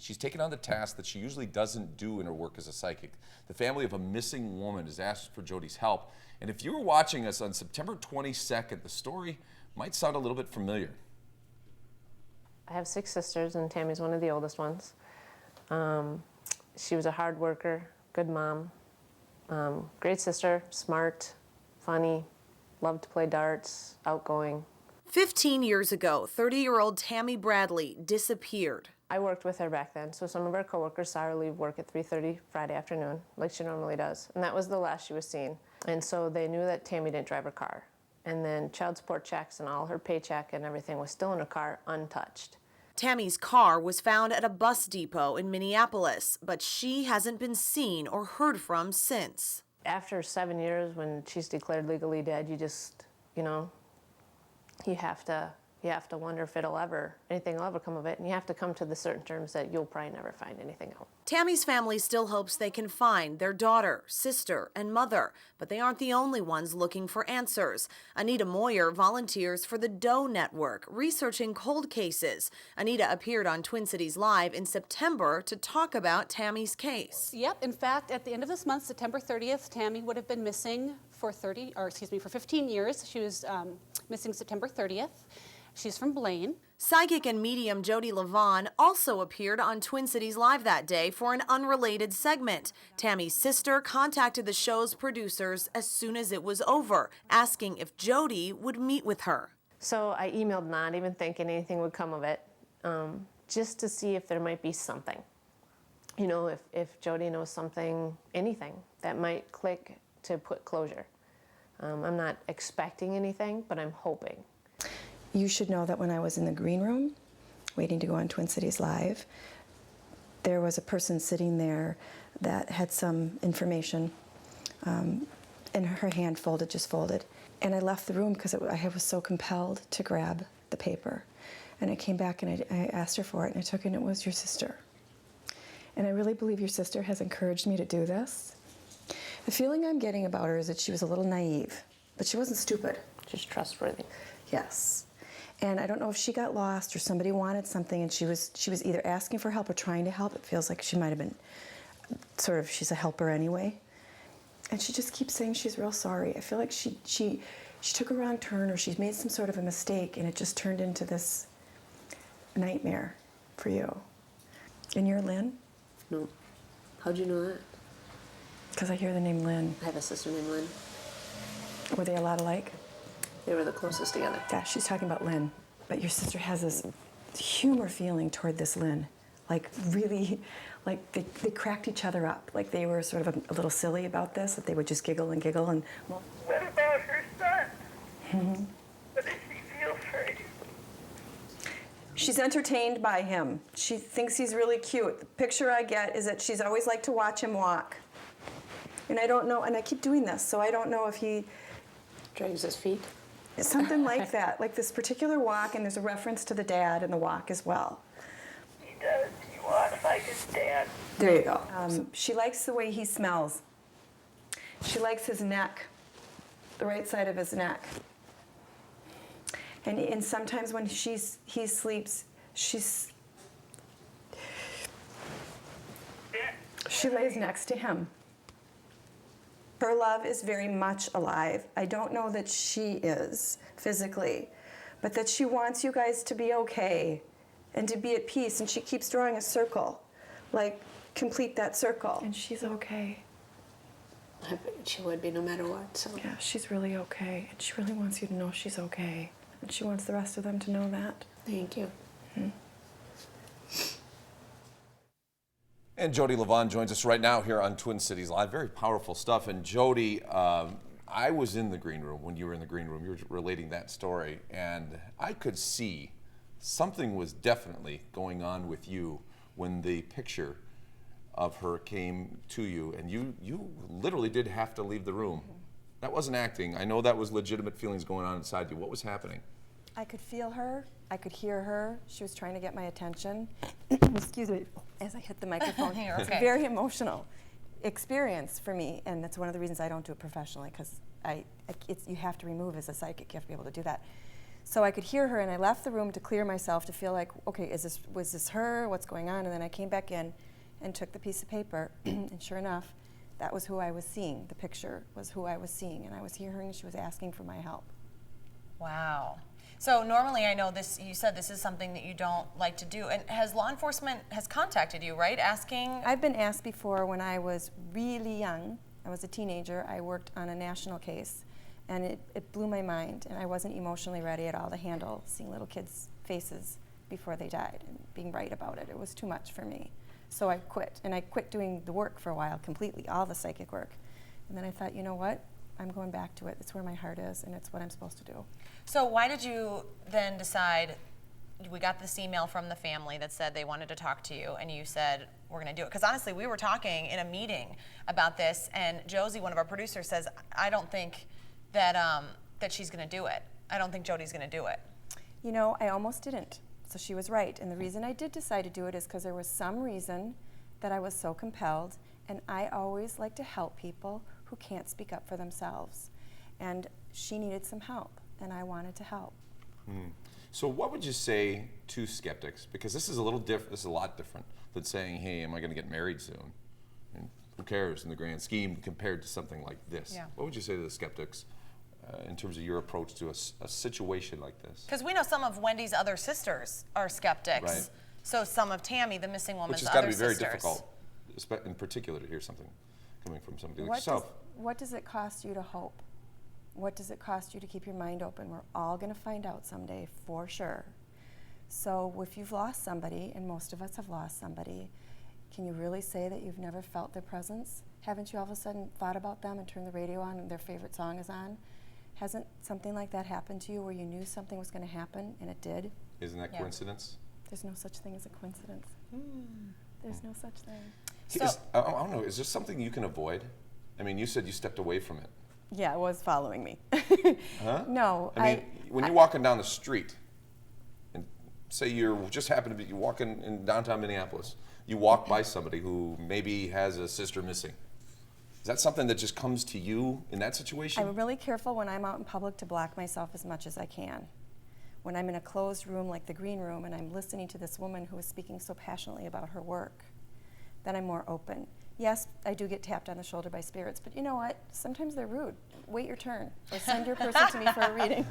She's taken on the task that she usually doesn't do in her work as a psychic. The family of a missing woman has asked for Jodi's help. And if you were watching us on September 22nd, the story might sound a little bit familiar. I have 6 sisters, and Tammy's one of the oldest ones. She was a hard worker, good mom, great sister, smart, funny, loved to play darts, outgoing. 15 years ago, 30-year-old Tammy Bradley disappeared. I worked with her back then, so some of our coworkers saw her leave work at 3:30 Friday afternoon, like she normally does, and that was the last she was seen. And so they knew that Tammy didn't drive her car. And then child support checks and all her paycheck and everything was still in her car, untouched. Tammy's car was found at a bus depot in Minneapolis, but she hasn't been seen or heard from since. After 7 years, when she's declared legally dead, you just, you have to wonder if anything will ever come of it, and you have to come to the certain terms that you'll probably never find anything out. Tammy's family still hopes they can find their daughter, sister, and mother, but they aren't the only ones looking for answers. Anita Moyer volunteers for the Doe Network, researching cold cases. Anita appeared on Twin Cities Live in September to talk about Tammy's case. Yep, in fact, at the end of this month, September 30th, Tammy would have been missing for 15 years. She was missing September 30th. She's from Blaine. Psychic and medium Jodi Livon also appeared on Twin Cities Live that day for an unrelated segment. Tammy's sister contacted the show's producers as soon as it was over, asking if Jodi would meet with her. So I emailed, not even thinking anything would come of it, just to see if there might be something. You know, if Jodi knows something, anything, that might click to put closure. I'm not expecting anything, but I'm hoping. You should know that when I was in the green room, waiting to go on Twin Cities Live, there was a person sitting there that had some information, and her hand just folded. And I left the room because I was so compelled to grab the paper. And I came back and I asked her for it, and I took it, and it was your sister. And I really believe your sister has encouraged me to do this. The feeling I'm getting about her is that she was a little naive, but she wasn't stupid. Just trustworthy. Yes. And I don't know if she got lost or somebody wanted something and she was either asking for help or trying to help. It feels like she might have been she's a helper anyway. And she just keeps saying she's real sorry. I feel like she took a wrong turn or she made some sort of a mistake and it just turned into this nightmare for you. And you're Lynn? No. How'd you know that? Because I hear the name Lynn. I have a sister named Lynn. Were they a lot alike? They were the closest together. Yeah, she's talking about Lynn. But your sister has this humor feeling toward this Lynn. Like, really, like they cracked each other up. Like they were sort of a little silly about this, that they would just giggle and giggle and... Well, what about her son? What does she feel for him? She's entertained by him. She thinks he's really cute. The picture I get is that she's always liked to watch him walk. And I don't know, and I keep doing this, so I don't know if he... Drags his feet? Something like that, like this particular walk, and there's a reference to the dad in the walk as well. He does. He walks like his dad. There you go. She likes the way he smells. She likes his neck, the right side of his neck. And sometimes when he sleeps, she lays next to him. Her love is very much alive. I don't know that she is physically, but that she wants you guys to be okay and to be at peace. And she keeps drawing a circle, like complete that circle. And she's okay. She would be no matter what, so. Yeah, she's really okay. And she really wants you to know she's okay. And she wants the rest of them to know that. Thank you. And Jodi Livon joins us right now here on Twin Cities Live. Very powerful stuff. And Jodi, I was in the green room when you were in the green room. You were relating that story. And I could see something was definitely going on with you when the picture of her came to you. And you literally did have to leave the room. That wasn't acting. I know that was legitimate feelings going on inside you. What was happening? I could feel her. I could hear her. She was trying to get my attention. Excuse me, as I hit the microphone. You're It's okay. a very emotional experience for me, and that's one of the reasons I don't do it professionally, because you have to remove as a psychic. You have to be able to do that. So I could hear her, and I left the room to clear myself to feel like, okay, was this her? What's going on? And then I came back in and took the piece of paper, and sure enough, that was who I was seeing. The picture was who I was seeing, and I was hearing she was asking for my help. Wow. So normally, I know this, you said this is something that you don't like to do. And has law enforcement has contacted you, right? Asking? I've been asked before when I was really young. I was a teenager. I worked on a national case, and it blew my mind, and I wasn't emotionally ready at all to handle seeing little kids' faces before they died and being right about it. It was too much for me. So I quit, and I quit doing the work for a while completely, all the psychic work. And then I thought, you know what? I'm going back to it. It's where my heart is, and it's what I'm supposed to do. So why did you then decide, we got this email from the family that said they wanted to talk to you, and you said, we're going to do it? Because honestly, we were talking in a meeting about this, and Josie, one of our producers, says, I don't think that, that she's going to do it. I don't think Jodi's going to do it. You know, I almost didn't. So she was right. And the reason I did decide to do it is because there was some reason that I was so compelled, and I always like to help people who can't speak up for themselves. And she needed some help, and I wanted to help. So what would you say to skeptics? Because this is a little different, this is a lot different than saying, hey, am I going to get married soon? And who cares in the grand scheme compared to something like this? Yeah. What would you say to the skeptics in terms of your approach to a situation like this? Because we know some of Wendy's other sisters are skeptics. Right. So some of Tammy, the missing Which woman's has got other to be very sisters. difficult, in particular, to hear something coming from somebody like yourself. What does it cost you to hope? What does it cost you to keep your mind open? We're all going to find out someday, for sure. So if you've lost somebody, and most of us have lost somebody, can you really say that you've never felt their presence? Haven't you all of a sudden thought about them and turned the radio on and their favorite song is on? Hasn't something like that happened to you where you knew something was going to happen and it did? Isn't that coincidence? There's no such thing as a coincidence. There's no such thing. So- I don't know, is there something you can avoid? I mean, you said you stepped away from it. Yeah, it was following me. Huh? No, I mean, when you're walking down the street, and say you're just happen to be, you're walking in downtown Minneapolis, you walk by somebody who maybe has a sister missing. Is that something that just comes to you in that situation? I'm really careful when I'm out in public to block myself as much as I can. When I'm in a closed room like the green room and I'm listening to this woman who is speaking so passionately about her work, then I'm more open. Yes, I do get tapped on the shoulder by spirits, but you know what? Sometimes they're rude. Wait your turn, or send your person to me for a reading.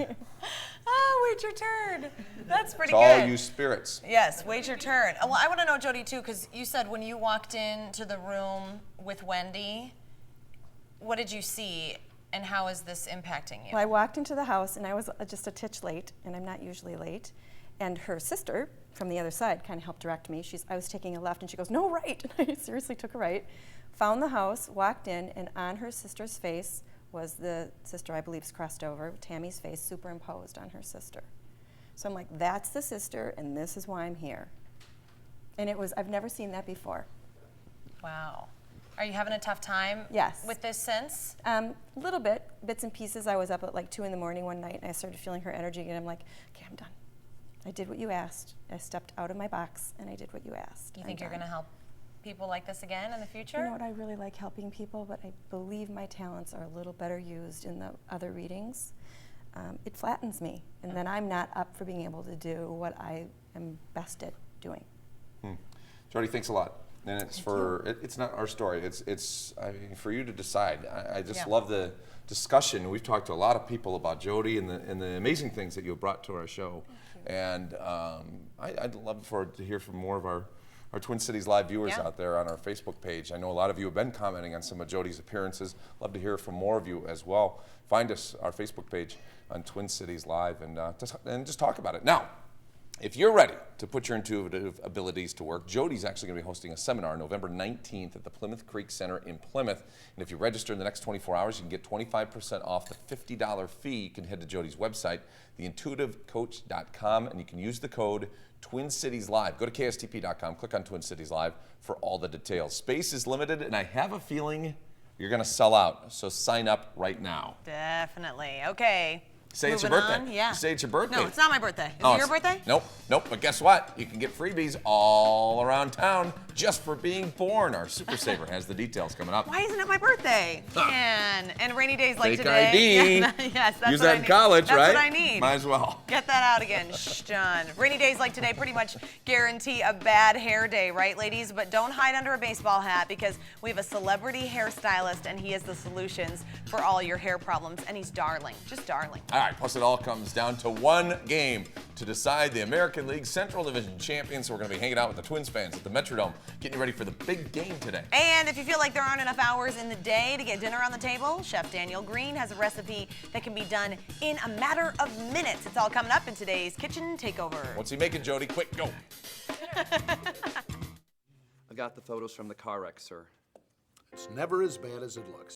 Oh, wait your turn. That's pretty To good. all you spirits. Yes, wait your turn. Well, I want to know, Jodi, too, because you said when you walked into the room with Wendy, what did you see, and how is this impacting you? Well, I walked into the house, and I was just a titch late, and I'm not usually late. And her sister from the other side kind of helped direct me. I was taking a left, and she goes, no, right. And I seriously took a right. Found the house, walked in, and on her sister's face was the sister I believe's crossed over, Tammy's face superimposed on her sister. So I'm like, that's the sister, and this is why I'm here. And I've never seen that before. Wow. Are you having a tough time Yes. with this since? A little bit, bits and pieces. I was up at like 2 in the morning one night, and I started feeling her energy, and I'm like, okay, I'm done. I did what you asked. I stepped out of my box, and I did what you asked. Do you think I'm you're going done. to help people like this again in the future? You know what? I really like helping people, but I believe my talents are a little better used in the other readings. It flattens me, and then I'm not up for being able to do what I am best at doing. Jodi, thanks a lot. And it's it's not our story. It's I mean, for you to decide. I just love the discussion. We've talked to a lot of people about Jodi and the amazing things that you have brought to our show. And I'd love to hear from more of our Twin Cities Live viewers out there on our Facebook page. I know a lot of you have been commenting on some of Jodi's appearances. Love to hear from more of you as well. Find us, our Facebook page on Twin Cities Live, and just talk about it. Now, if you're ready to put your intuitive abilities to work, Jodi's actually going to be hosting a seminar November 19th at the Plymouth Creek Center in Plymouth. And if you register in the next 24 hours, you can get 25% off the $50 fee. You can head to Jodi's website, theintuitivecoach.com, and you can use the code TwinCitiesLive. Go to KSTP.com, click on Twin Cities Live for all the details. Space is limited, and I have a feeling you're going to sell out. So sign up right now. Definitely. Okay. Say it's your Moving birthday. on, yeah. You say it's your birthday. No, it's not my birthday. Is Oh, it your it's- birthday? Nope. But guess what? You can get freebies all around town. just for being born. Our Super Saver has the details coming up. Why isn't it my birthday? Man, and rainy days like Fake today. ID. Yes, that's Use what I that in need. college, that's right? That's what I need. Might as well. Get that out again. Shh, John. Rainy days like today pretty much guarantee a bad hair day, right, ladies? But don't hide under a baseball hat because we have a celebrity hairstylist and he has the solutions for all your hair problems. And he's darling, just darling. All right, plus it all comes down to one game to decide the American League Central Division champions. So we're going to be hanging out with the Twins fans at the Metrodome, getting you ready for the big game today. And if you feel like there aren't enough hours in the day to get dinner on the table, Chef Daniel Green has a recipe that can be done in a matter of minutes. It's all coming up in today's Kitchen Takeover. What's he making, Jody? Quick, go. I got the photos from the car wreck, sir. It's never as bad as it looks.